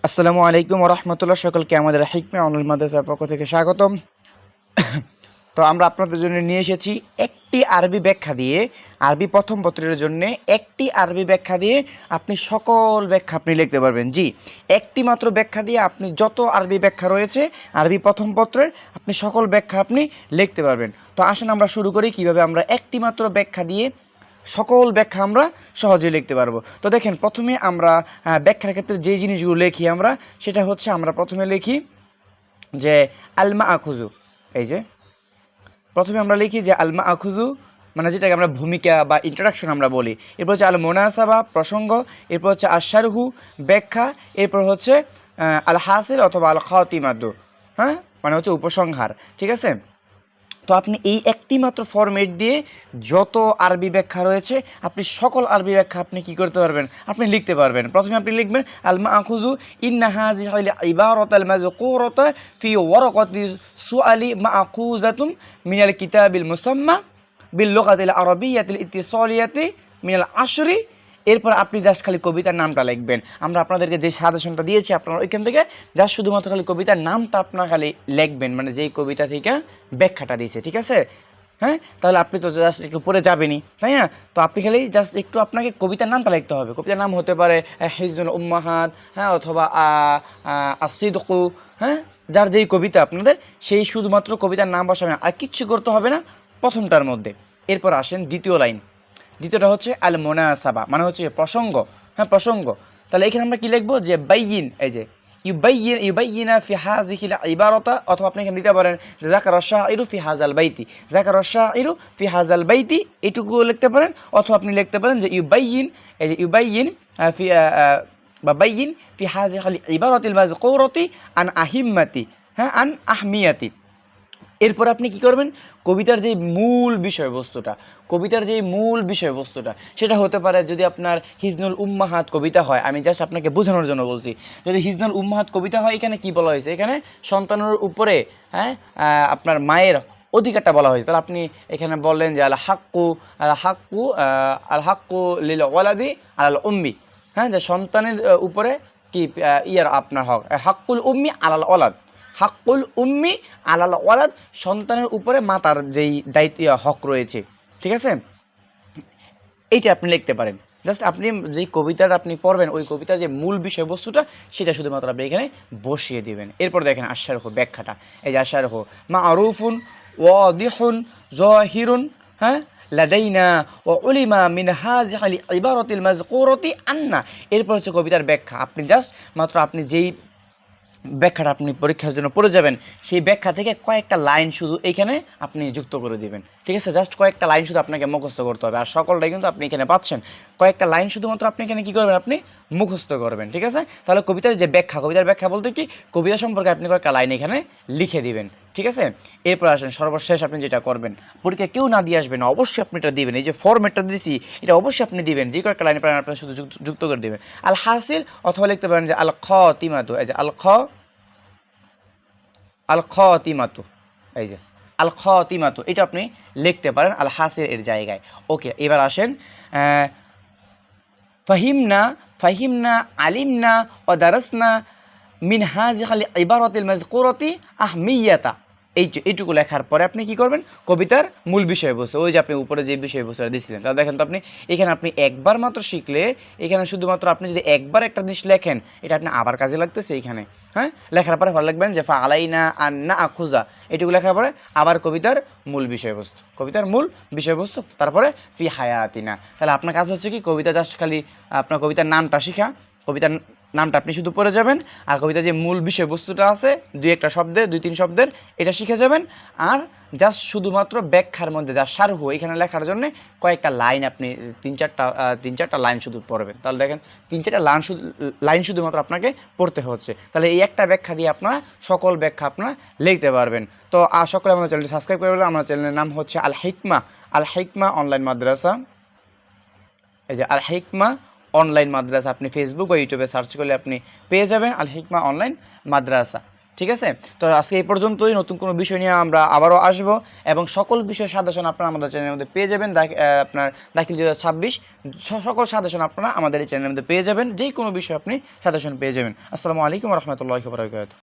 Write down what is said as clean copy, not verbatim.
আসসালামু আলাইকুম রহমতুল্লাহ। সকলকে আমাদের হিকমা অনলাইন মাদ্রাসার পক্ষ থেকে স্বাগতম। তো আমরা আপনাদের জন্য নিয়ে এসেছি একটি আরবি ব্যাখ্যা দিয়ে, আরবি প্রথম পত্রের জন্য একটি আরবি ব্যাখ্যা দিয়ে আপনি সকল ব্যাখ্যা আপনি লিখতে পারবেন। জি, একটি মাত্র ব্যাখ্যা দিয়ে আপনি যত আরবি ব্যাখ্যা রয়েছে আরবি প্রথম পত্রের আপনি সকল ব্যাখ্যা আপনি লিখতে পারবেন। তো আসুন আমরা শুরু করি কীভাবে আমরা একটি মাত্র ব্যাখ্যা দিয়ে সকল ব্যাখ্যা আমরা সহজে লিখতে পারবো। তো দেখেন, প্রথমে আমরা ব্যাখ্যার ক্ষেত্রে যে জিনিসগুলো লিখি আমরা, সেটা হচ্ছে আমরা প্রথমে লিখি যে আলমা আখুজু। এই যে প্রথমে আমরা লিখি যে আলমা আখুজু, মানে যেটাকে আমরা ভূমিকা বা ইন্ট্রোডাকশন আমরা বলি। এরপর হচ্ছে আল মোনাসাবা, প্রসঙ্গ। এরপর হচ্ছে আশারহু, ব্যাখ্যা। এরপর হচ্ছে আল হাসিল অথবা আল খাতিমাদু, হ্যাঁ, মানে হচ্ছে উপসংহার। ঠিক আছে। তো আপনি এই একটি মাত্র ফরম্যাট দিয়ে যত আরবি ব্যাখ্যা রয়েছে আপনি সকল আরবি ব্যাখ্যা আপনি কী করতে পারবেন, আপনি লিখতে পারবেন। প্রথমে আপনি লিখবেন আল মাআখুযু ইন্না হাযিহিল ইবারাতাল মাযকুরাতা ফি ওয়ারাকাতি সুআলি মাআখুযাতুম মিনাল কিতাবিল মুসাম্মা বিল লুগাতিল আরাবিয়্যাতিল ইত্তিসালিয়াতি মিনাল আশরি। এরপর আপনি জাস্ট খালি কবিতার নামটা লিখবেন। আমরা আপনাদেরকে যে সাজেশনটা দিয়েছি আপনারা ওইখান থেকে জাস্ট শুধুমাত্র খালি কবিতার নামটা আপনার খালি লিখবেন, মানে যেই কবিতা থেকে ব্যাখ্যাটা দিয়েছে। ঠিক আছে, হ্যাঁ, তাহলে আপনি তো জাস্ট একটু পরে যাবেনই, তাই না? তো আপনি খালি জাস্ট একটু আপনাকে কবিতার নামটা লিখতে হবে। কবিতার নাম হতে পারে হিজনুল উম্মাহাত, হ্যাঁ, অথবা আসিদকু, হ্যাঁ, যার যেই কবিতা আপনাদের সেই শুধুমাত্র কবিতার নাম বসাবেন, আর কিচ্ছু করতে হবে না প্রথমটার মধ্যে। এরপর আসেন দ্বিতীয় লাইন। দ্বিতীয়টা হচ্ছে আল মোনাসাবা, মানে হচ্ছে প্রসঙ্গ। হ্যাঁ, প্রসঙ্গ। তাহলে এখানে আমরা কি লিখবো যে বাইয়িন, এই যে ইউবাইয়িনা ফি হাযিহিল ইবারাতা, অথবা আপনি এখানে দিতে পারেন যে যাকারা শাইরু ফি হাযাল বাইতি, যাকারা শাইরু ফি হাযাল বাইতি, এটুকু লিখতে পারেন। অথবা আপনি লিখতে পারেন যে ইউবাইয়িন, এই যে ইউবাইয়িন ফি বা বাইয়িন ফি হাযিহিল ইবারাতিল মাযকুরাতি আন আহিম্মাতি, হ্যাঁ, আন আহমিয়াতি। এরপর আপনি কি করবেন, কবিতার যে মূল বিষয়বস্তুটা সেটা হতে পারে, যদি আপনার হিজনুল উম্মাহাত কবিতা হয়, আমি জাস্ট আপনাকে বোঝানোর জন্য বলছি, যদি হিজনুল উম্মাহাত কবিতা হয়, এখানে কি বলা হয়েছে, এখানে সন্তানের উপরে, হ্যাঁ, আপনার মায়ের অধিকারটা বলা হয়েছে। তাহলে আপনি এখানে বললেন যে আল হাক্কু লিল ওয়ালাদি আল উম্মি, হ্যাঁ, যে সন্তানের উপরে কি ইয়ার আপনার হক, হাক্কুল উম্মি আলাল ওয়ালাদ, হাক্কুল উম্মি আলাল ওয়ালাদ, সন্তানের উপরে মাতার যেই দায়িত্ব হক রয়েছে। ঠিক আছে, এইটা আপনি লিখতে পারেন। জাস্ট আপনি যেই কবিতাটা আপনি পড়বেন ওই কবিতার যে মূল বিষয়বস্তুটা সেটা শুধুমাত্র আপনি এখানে বসিয়ে দিবেন। এরপর দেখেন আশারহু, ব্যাখ্যাটা। এই যে আশারহু মা'রুফুন ওয়াদিহুন যাহিরুন, হ্যাঁ, লাদাইনা ওয়া উলিমা মিন হাযিহিল ইবারাতিল মাযকুরাতি আন্না। এরপর হচ্ছে কবিতার ব্যাখ্যা। আপনি জাস্ট মাত্র আপনি যেই ব্যাখ্যাটা আপনি পরীক্ষার জন্য পড়ে যাবেন সেই ব্যাখ্যা থেকে কয়েকটা লাইন শুধু এইখানে আপনি যুক্ত করে দিবেন। ঠিক আছে, জাস্ট কয়েকটা লাইন শুধু আপনাকে মুখস্থ করতে হবে, আর সকলটাই কিন্তু আপনি এখানে পাচ্ছেন। কয়েকটা লাইন শুধুমাত্র আপনি এখানে কী করবেন, আপনি মুখস্থ করবেন। ঠিক আছে, তাহলে কবিতার যে ব্যাখ্যা, কবিতার ব্যাখ্যা বলতে কি, কবিতা সম্পর্কে আপনি কয়েকটা লাইন এখানে লিখে দিবেন। ঠিক আছে, এরপর আসেন সর্বশেষ আপনি যেটা করবেন, পরীক্ষা কেউ না দিয়ে আসবেন, অবশ্যই আপনি এটা দিবেন। এই যে ফরম্যাটটা দিয়েছি এটা অবশ্যই আপনি দিবেন, যে কয়েকটা লাইন পারেন আপনি শুধু যুক্ত করে দেবেন আল হাসিল, অথবা লিখতে পারেন যে আল খাতিমাতু। এই যে আল খাতিমাতু, এই যে আল খাতিমাতু, এটা আপনি লিখতে পারেন আল হাসির এর জায়গায়। ওকে, এবার আসেন ফাহিমনা ফাহিমনা আলিমনা ও দারাসনা মিন হাযিহিল ইবারাতিল মাযকুরাতি আহমিয়াতা। এইটুকু লেখার পরে আপনি কি করবেন, কবিতার মূল বিষয়বস্তু, ওই যে আপনি উপরে যে বিষয়বস্তুটা দিয়েছিলেন, তা দেখেন তো আপনি এখানে আপনি একবার মাত্র শিখলে, এখানে শুধুমাত্র আপনি যদি একবার একটা জিনিস লেখেন এটা আপনি আবার কাজে লাগতেছে এখানে। হ্যাঁ, লেখার পরে ভালো লাগবেন যে ফা আলাইনা আর না আখুজা, এটুকু লেখার পরে আবার কবিতার মূল বিষয়বস্তু, তারপরে ফি হায়াতিনা। তাহলে আপনার কাজ হচ্ছে কি, কবিতা জাস্ট খালি আপনার কবিতার নামটা শেখা, কবিতার নামটা আপনি শুধু পড়ে যাবেন, আর কবিতার যে মূল বিষয়বস্তুটা আছে দুই তিন শব্দের এটা শিখে যাবেন। আর জাস্ট শুধুমাত্র ব্যাখ্যার মধ্যে যা সারহু এখানে লেখার জন্য কয়েকটা লাইন আপনি তিন চারটা লাইন শুধু পড়বেন। তাহলে দেখেন তিন চারটা লাইন শুধুমাত্র আপনাকে পড়তে হচ্ছে। তাহলে এই একটা ব্যাখ্যা দিয়ে আপনারা সকল ব্যাখ্যা আপনারা লিখতে পারবেন। তো সকলে আমাদের চ্যানেলটি সাবস্ক্রাইব করে দেবেন। আমার চ্যানেলের নাম হচ্ছে আল হিকমা অনলাইন মাদ্রাসা। এই যে আল হিকমা অনলাইন মাদ্রাসা, আপনি ফেসবুক বা ইউটিউবে সার্চ করলে আপনি পেয়ে যাবেন আল হিকমা অনলাইন মাদ্রাসা। ঠিক আছে। তো আজকে এই পর্যন্তই। নতুন কোনো বিষয় নিয়ে আমরা আবারও আসব এবং সকল বিষয়ের সাজেশন আপনারা আমাদের চ্যানেলের মধ্যে পেয়ে যাবেন। আপনার দাখিল 2026 সকল সাজেশন আপনারা আমাদের এই চ্যানেলের মধ্যে পেয়ে যাবেন। যেই কোনো বিষয়ে আপনি সাজেশন পেয়ে যাবেন। আসসালামু আলাইকুম ওয়া রাহমাতুল্লাহি ওয়া বারাকাতুহু।